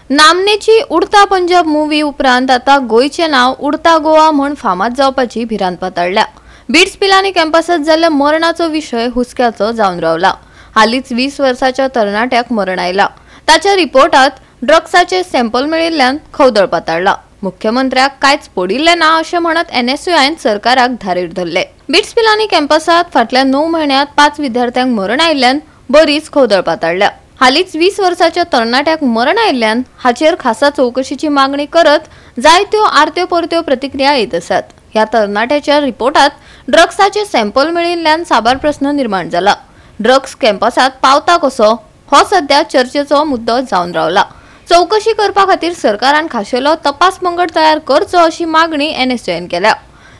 नामनेची उडता Punjab movie उपरांत आता गोयचे नाव उडता गोवा म्हण फामाद जावपाची भिरांत पातळल्या। बिट्स पिलानी कॅम्पसात जाल्ल्या मरणाचो विषय हुस्क्याचो जावन रावला। हालींच 20 वर्साच्या तरणाट्याक मरण आयला। ताच्या रिपोर्टात ड्रग्साचे सॅम्पल मेळिल्ल्यान खवदळ पातळला। मुख्यमंत्र्याक कांयच पडिल्ले ना अशें म्हणत NSUआयन सरकाराक धारेर धरले। बिट्स पिलानी कॅम्पसात फाटल्या 9 म्हयन्यांत 5 विद्यार्थ्यांक मरण आयिल्ल्यान बरीच खवदळ पातळल्या। हालींच 20 वर्साच्या तरणाट्याक मरण आयिल्ल्यान हाचेर खासा चौकशीची मागणी करत जायत्यो आर्त्यो परत्यो प्रतिक्रिया येत आसात। ह्या तरणाट्याच्या रिपोर्टात ड्रग्साचे सॅम्पल मेळिल्ल्यान साबार प्रश्न निर्माण जाला। ड्रग्स कॅम्पसात पावता कसो हो सध्या चर्चेचो मुद्दो जावन रावला। चौकशी करपा खातीर सरकारान खाशेलो तपास पंगड तयार करचो अशी मागणी NSUआयन केल्या।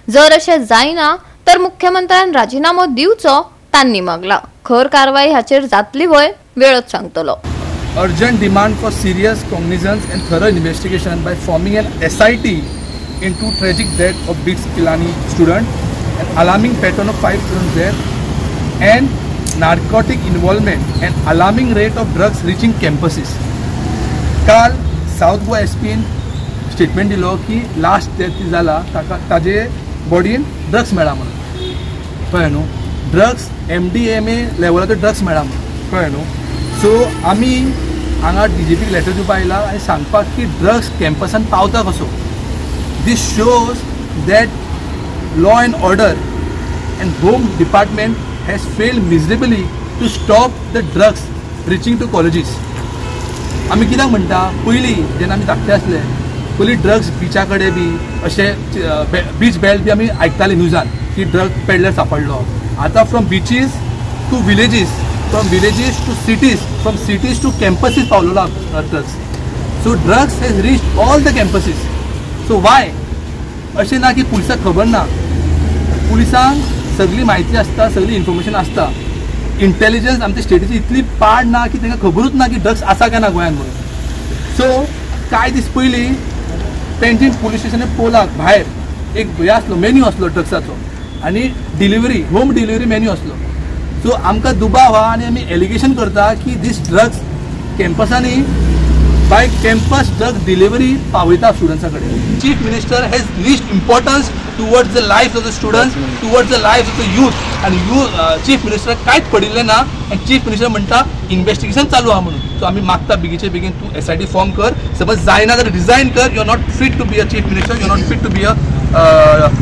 जर अशें जायना तर मुख्यमंत्र्यान राजीनामो दिवचो तांणी मागला। खर कारवाई हाचेर जातली वय वेळच सांगतलो। Urgent demand for serious cognizance and thorough investigation by forming an SIT into tragic death of Bits Pilani student, an alarming pattern of 5 students death, and narcotic involvement and alarming rate of drugs reaching campuses. काल south Goa SPन statement दिलो की last death जाला ताजे बॉडीन drugs मेळा म्हणून कळ्ळें न्हू। Drugs MDMA लेवलाचो drugs मेळा म्हणून कळ्ळें न्हू। सो आमी हांगा DGPक लेटर दिवपा आयला आनी सांगपाक की ड्रग्स कॅम्पसान पावता कसो। This shows that law and order and home department has failed miserably to stop the drugs reaching to colleges. आमी कित्याक म्हणटा पयलीं जेन्ना आमी धाकटे आसले पयलीं ड्रग्स बिचा कडेन बी अशें बीच बेल्ट बी आमी आयकताले न्यूजान की ड्रग पेडलर सांपडलो। आतां फ्रॉम बीचीस टू विलेजीस, फ्रॉम villages to cities, from cities to campuses पावलेला drugs. So drugs has reached all the campuses. So why? अशें ना की पुलिसाक खबर ना। पुलिसांक सगळी म्हायती आसता, सगळी इन्फॉर्मेशन आसता। इंटेलिजन्स आमच्या स्टेटीची इतली पाड ना की तांकां खबरूच ना की ड्रग्स आसा काय ना गोंयांत म्हणून। सो कांय दीस पयलीं पेंजीम पुलीस स्टेशनार पोलाक भायर एक हें आसलो, मेन्यू आसलो ड्रग्साचो आनी डिलिव्हरी, होम डिलिव्हरी मेन्यू आसलो। सो आमकां दुबाव आहा आनी आमी एलिगेशन करता की दीस ड्रग्स कॅम्पसांनी बाय कॅम्पस ड्रग्स डिलिव्हरी पावयता स्टुडंट्सा कडेन। Chief minister has least importance towards the life of the students, towards the life of the youth, आनी चीफ मिनिस्टराक कांयच पडिल्लें ना आनी चीफ मिनिस्टर म्हणटा इन्व्हेस्टिगेशन चालू आहा म्हणून। सो आमी मागता बेगीचे बेगीन तूं SIT फॉर्म कर, समज जायना जाल्यार रिजायन कर। You are not fit to be a chief minister, you are not fit to be a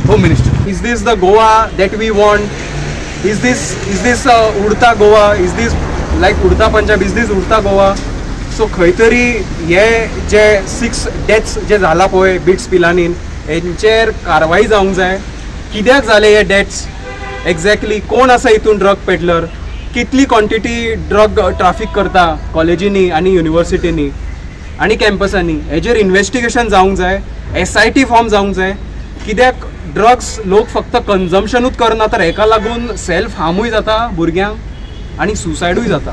home minister. Is this the Goa that we want? Is this Udta Goa? Is this like Udta Punjab? Is this Udta Goa? So खंय तरी हे जे 6 deaths जे जाला पळय bits पिलानीन हेंचेर कारवाई जावंक जाय। कित्याक जाले हे डेथ्स? एक्झॅक्टली कोण आसा हितून ड्रग पेडलर? कितली क्वॉन्टिटी ड्रग ट्राफीक करता कॉलेजींनी आनी युनिवर्सिटींनी आनी कॅम्पसांनी? हेजेर इन्व्हेस्टिगेशन जावंक जाय, SIT फॉर्म जावंक जाय। कित्याक ड्रग्स लोक फक्त कन्जम्पशनूच करना तर हेका लागून सेल्फ हार्मूय जाता भुरग्यांक आनी सुसायडूय जाता।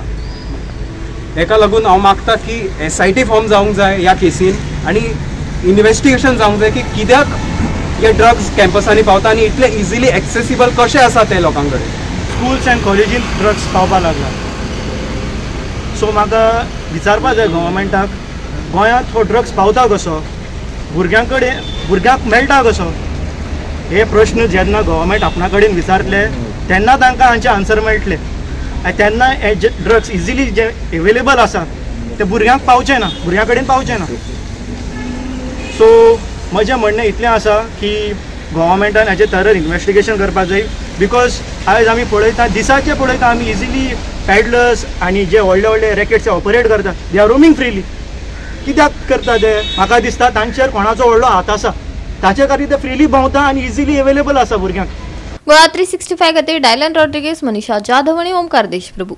हेका लागून हांव मागता की SIT फॉर्म जावंक जाय ह्या केसीन आनी इन्व्हेस्टिगेशन जावंक जाय की कित्याक हे ड्रग्स कॅम्पसांनी पावता आनी इतले इजिली एक्सेसिबल कशे आसा ते लोकां कडेन। स्कूल्स एंड कॉलेजीन ड्रग्स पावपाक लागला। सो म्हाका विचारपाक जाय गव्हर्मेंटाक, गोंयांत हो ड्रग्स पावता कसो, भुरग्यांक मेळटा कसो? हे प्रश्न जेन्ना गव्हर्मेंट आपणा कडेन विचारतले तेन्ना तांकां हांचे आन्सर मेळटले आनी तेन्ना हे जे ड्रग्स इजिली जे एवेलेबल आसा ते भुरग्यांक पावचे ना, भुरग्यां कडेन पावचे ना। सो म्हजें म्हणणें इतलें आसा की गव्हर्मेंटान हाचेर थरर इन्व्हेस्टिगेशन करपाक जाय। बिकॉज आयज आमी पळयता, दिसाचे पळयता आमी इजिली पॅडलर्स आनी जे व्हडले व्हडले रॅकेट्स ऑपरेट करता दे आर रोमिंग फ्रीली। कित्याक करता ते? म्हाका दिसता तांचेर कोणाचो व्हडलो हात आसा, ताचे खातीर ते फ्रीली भोंवता आनी इजिली एवेलेबल आसा भुरग्यांक। गोवा 365 खातीर डायलन रॉड्रिगेज, मनीषा जाधव आनी ओमकार देशप्रभू।